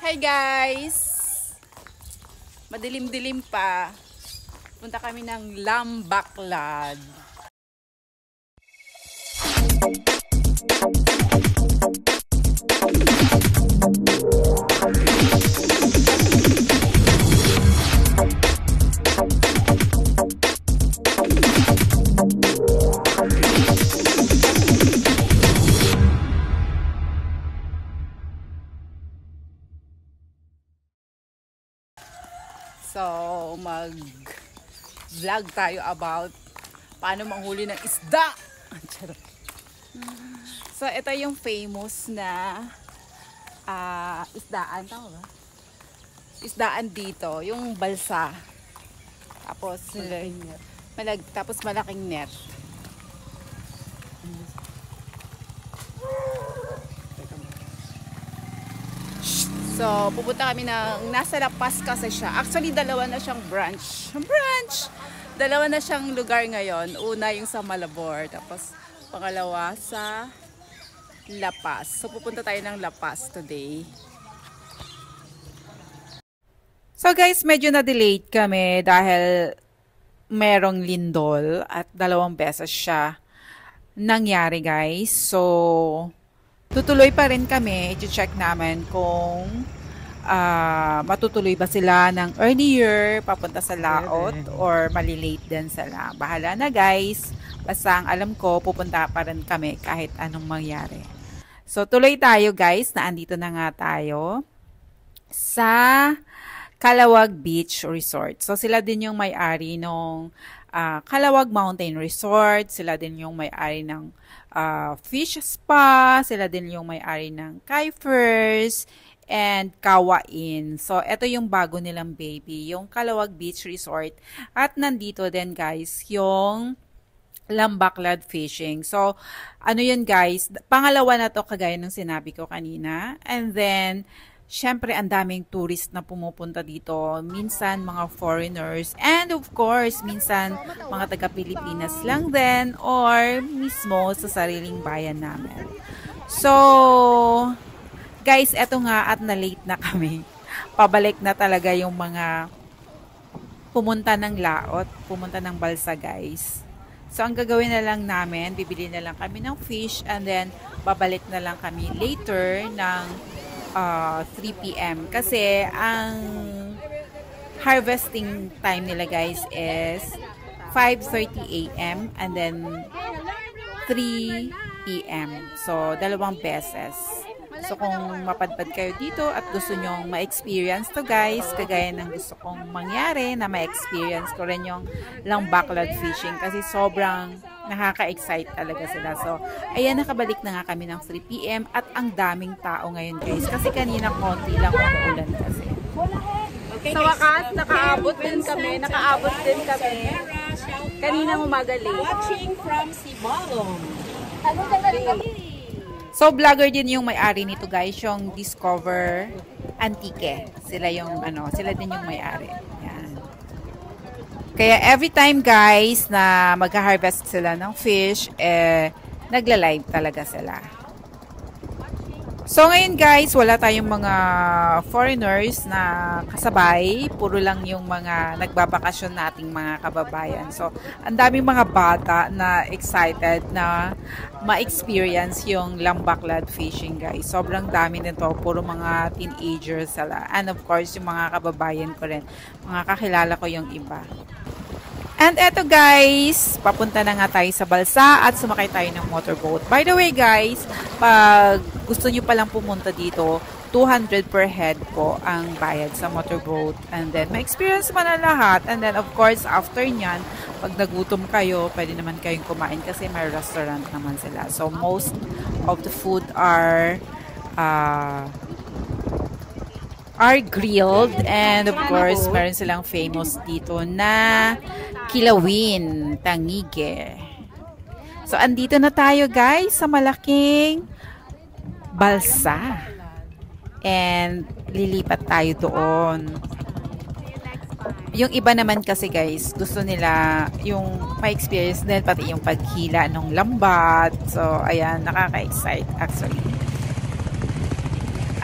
Hi guys! Madilim-dilim pa. Punta kami ng Lambaklad. So, mag-vlog tayo about paano manghuli ng isda. So, ito yung famous na isdaan. Tama ba? Isdaan dito, yung balsa. Tapos, malaking net. So, pupunta kami ng nasa La Paz kasi siya. Actually, dalawa na siyang branch. Dalawa na siyang lugar ngayon. Una yung sa Malabor. Tapos, pangalawa sa La Paz. So, pupunta tayo ng La Paz today. So, guys, medyo na-delayed kami dahil merong lindol at 2 beses siya nangyari, guys. So, tutuloy pa rin kami, i-check namin kung matutuloy ba sila ng earlier papunta sa laot or malilate din sila. Bahala na guys, basta ang alam ko pupunta pa rin kami kahit anong mangyari. So tuloy tayo guys, naandito na nga tayo sa Calawag Beach Resort. So sila din yung may-ari ng Calawag Mountain Resort, sila din yung may-ari ng fish spa, sila din yung may-ari ng Kaifers and Kawain. So, ito yung bago nilang baby, yung Calawag Beach Resort. At nandito din guys, yung Lambaklad Fishing. So, ano yun guys, pangalawa na to kagaya ng sinabi ko kanina. And then, syempre, ang daming tourist na pumupunta dito. Minsan, mga foreigners. And of course, minsan, mga taga-Pilipinas lang din. Or mismo sa sariling bayan namin. So, guys, eto nga at na-late na kami. Pabalik na talaga yung mga pumunta ng laot, pumunta ng balsa, guys. So, ang gagawin na lang namin, bibili na lang kami ng fish and then babalik na lang kami later ng 3 p.m. Kasi ang harvesting time nila guys is 5:30 a.m. and then 3 p.m. So, 2 beses. So, kung mapadpad kayo dito at gusto nyong ma-experience to guys, kagaya ng gusto kong mangyari na ma-experience ko rin yung Lambaklad fishing kasi sobrang nakaka-excite talaga sila. So, ayan, nakabalik na nga kami ng 3 p.m. at ang daming tao ngayon guys. Kasi kanina konti lang umuulan kasi. Sa wakas, nakaabot din kami. Kaninang umaga late. Watching from Sibalom. So, vlogger din yung may-ari nito guys, yung Discover Antique. Sila din yung may-ari. Yan. Kaya every time guys na mag-harvest sila ng fish, nagla-live talaga sila. So ngayon guys, wala tayong mga foreigners na kasabay. Puro lang yung mga nagbabakasyon nating mga kababayan. So, ang daming mga bata na excited na ma-experience yung Lambaklad fishing guys. Sobrang dami nito. Puro mga teenagers sila. And of course, yung mga kababayan ko rin. Mga kakilala ko yung iba. And eto guys, papunta na nga tayo sa balsa at sumakay tayo ng motorboat. By the way guys, pag gusto nyo palang pumunta dito, 200 per head po ang bayad sa motorboat. And then, ma-experience mo na lahat. And then, of course, after nyan, pag nagutom kayo, pwede naman kayong kumain kasi may restaurant naman sila. So, most of the food are grilled. And of course, meron silang famous dito na kilawin, tangige. So, andito na tayo guys sa malaking balsa. And lilipat tayo doon. Yung iba naman kasi guys, gusto nila yung ma-experience din pati yung paghila ng lambat. So, ayan, nakaka-excite actually.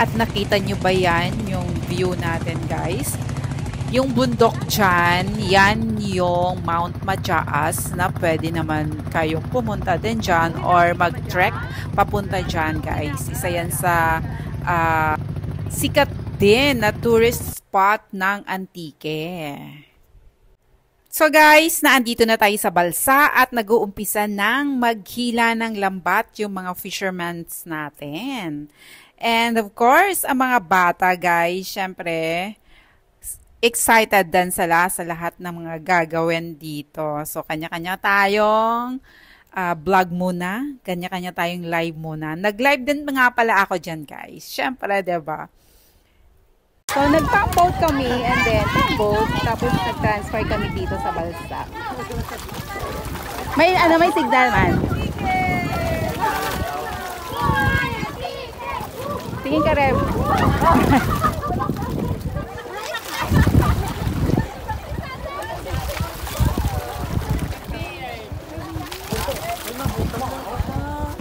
At nakita nyo ba yan, yung view natin guys? Yung bundok dyan, yan yung Mount Majaas na pwede naman kayong pumunta din dyan or mag-trek papunta dyan guys. Isa yan sa sikat din na tourist spot ng Antique. So guys, naandito na tayo sa balsa at nag-uumpisa ng maghila ng lambat yung mga fishermans natin. And of course, ang mga bata guys, syempre, excited din sila sa lahat ng mga gagawin dito. So, kanya-kanya tayong vlog muna. Kanya-kanya tayong live muna. Nag-live din nga pala ako dyan, guys. Siyempre, diba? So, nag-boat kami and then boat. Tapos, nag-transfer kami dito sa balsa. May signal man. Tingin ka, Rev.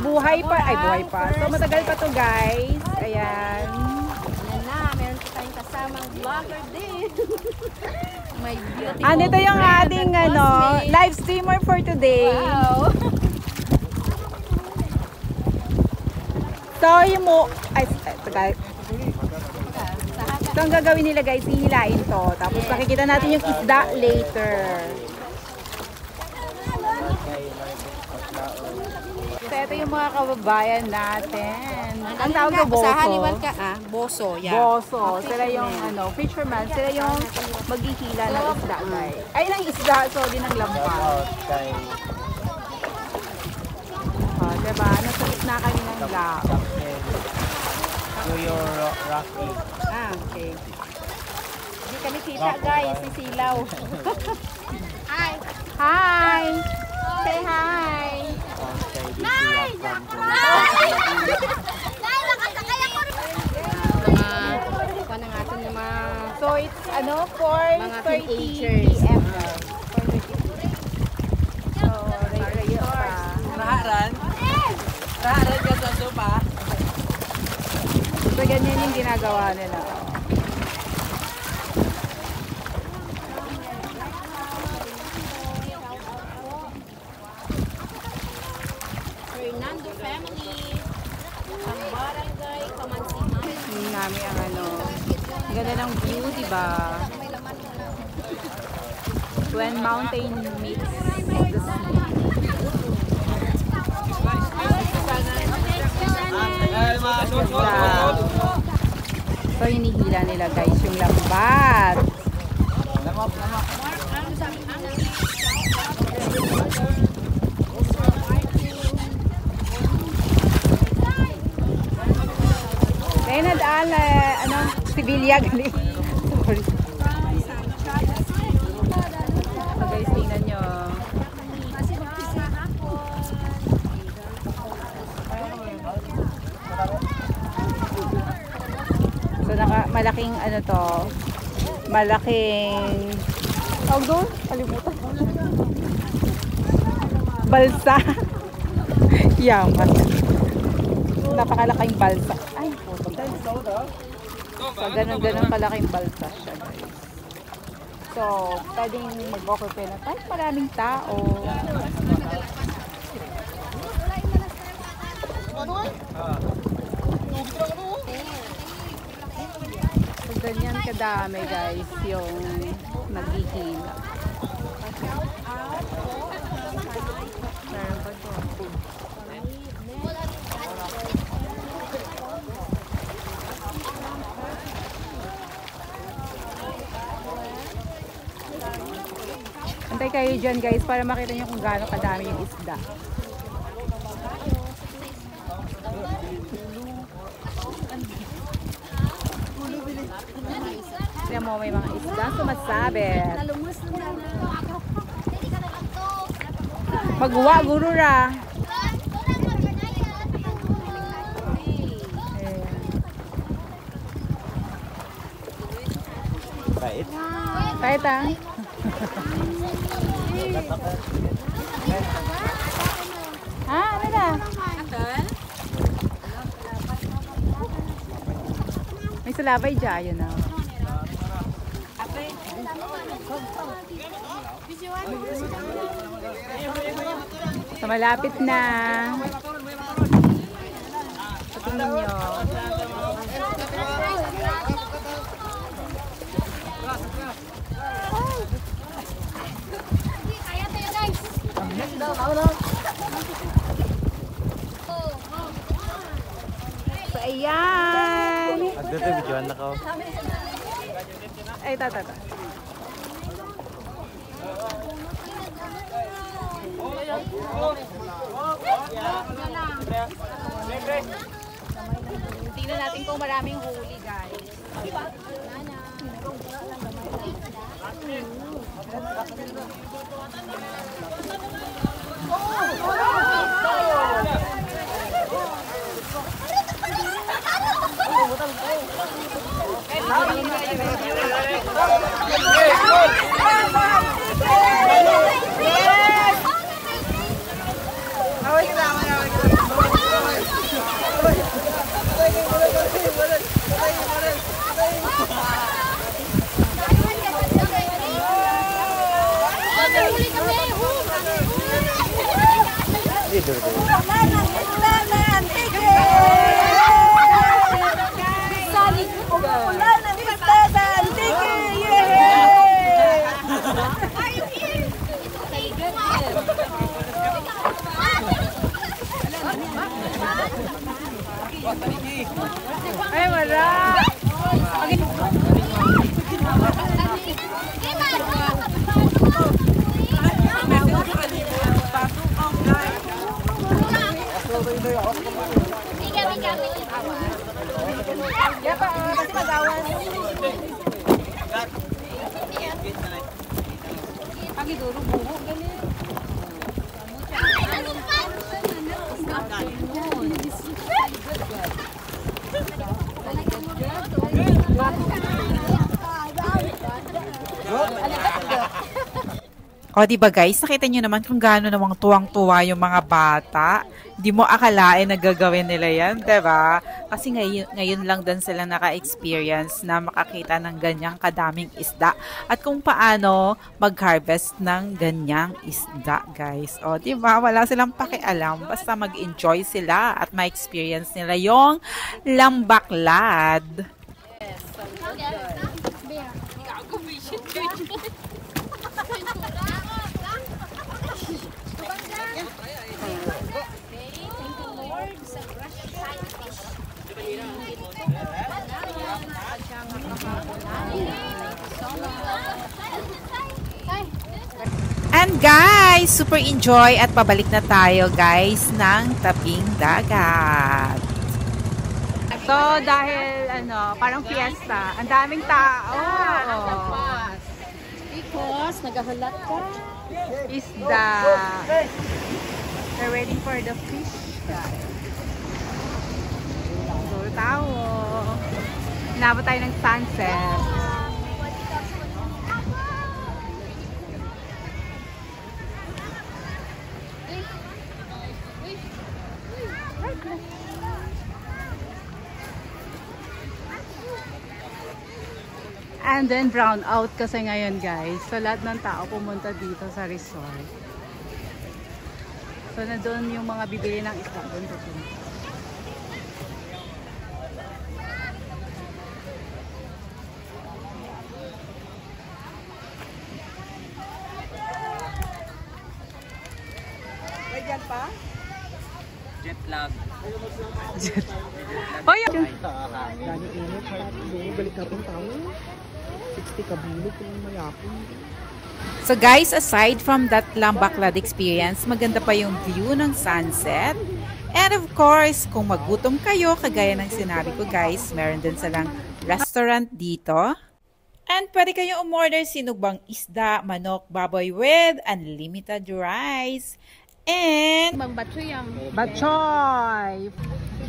Buhay pa. So, matagal pa to guys. Ayan. Ayan na, meron pa tayong kasamang vlogger din. May beautiful Ito yung ating live streamer for today. Wow. So, So, ang gagawin nila guys, hihilain to. Tapos, makikita natin yung isda later. So, ito yung mga kababayan natin. Ang tawag ko boso. Sa haliwan ka, boso. Yeah. Boso. Sila yung fisherman. Sila yung maghihila ng isda guys. Ay, ng isda. Sorry, ng lampas. Diba? Nasa gitna kami ng lao. Rocky. Okay. Hindi kami kita guys, sisilaw. Hi! Hi! Say hi! So it's 4:30 teenagers. PM. 4:30. So rayo pa. Raharan ka sa sopa. So ganyan yung ginagawa nila. Fernando family. Ang barangay, Kamansihan. Yung namin ang ganda ng view, diba? When mountain meets the sea. So, hinihila nila guys yung lambat. Kaya nadaan Sibilya galing. Sorry. So guys, tingnan nyo. So malaking malaking tawag doon? Kalimutan. Balsa. Yaman. Napakalaking balsa. Ay, so, ganun kalaking balsa siya, guys. So, pwedeng mag-occupy na kahit maraming tao. So, ganyan kadami, guys, yung naghihila. Meron pa doon. Antay kayo dyan guys para makita nyo kung gaano kadami yung isda. Tignan mo, may mga isda sumasabit. Magwa, gurura. Bait. Kahit ano na? May salabay dyan na. So, malapit na. Tingnan nyo. So, ayan. Agad ay videoan na ko. Ay, tata. Tingnan natin kung maraming huli, guys. Ay, wala. O, diba guys, nakita nyo naman kung gaano namang tuwang-tuwa yung mga bata. Hindi mo akalain na gagawin nila yan, diba? Kasi ngayon lang din sila naka-experience na makakita ng ganyang kadaming isda. At kung paano mag-harvest ng ganyang isda, guys. O, diba? Wala silang pakialam. Basta mag-enjoy sila at ma-experience nila yung lambaklad. And guys, super enjoy at pabalik na tayo guys ng tabing dagat. So dahil parang fiesta, ang daming tao. Because nagahulat ka. Isda. They're waiting for the fish guys. So tao. Inabot tayo ng sunset. And then brown out kasi ngayon guys. So lahat ng tao pumunta dito sa resort. So na doon yung mga bibili ng isda doon pupunta. May dyan pa? Jet lag. Oh, yeah. Dani init pa balik ka pang tao. 60 kabulog kung mayapon. So guys, aside from that lambaklad experience, maganda pa yung view ng sunset. And of course, kung magutom kayo, kagaya ng sinabi ko guys, meron din silang restaurant dito. And pwede kayong umorder sinugbang isda, manok, baboy with unlimited rice. And Mang batsoy ang batchoy,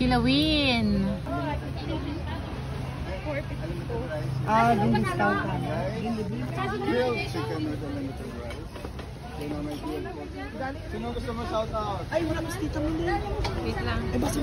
kilawin. Yung discount ka na. Grilled chicken with unlimited rice. Sino gusto mo shout out? Ay, wala mas tita mo din. Wait lang. Ay, basta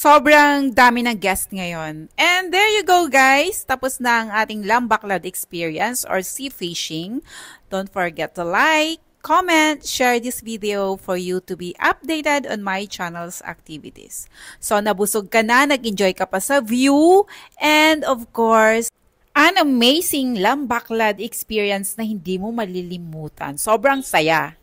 Sobrang dami ng guest ngayon. And there you go guys. Tapos na ang ating Lambaklad experience or sea fishing. Don't forget to like, comment, share this video for you to be updated on my channel's activities. So nabusog ka na, nag-enjoy ka pa sa view, and of course, an amazing Lambaklad experience na hindi mo malilimutan. Sobrang saya.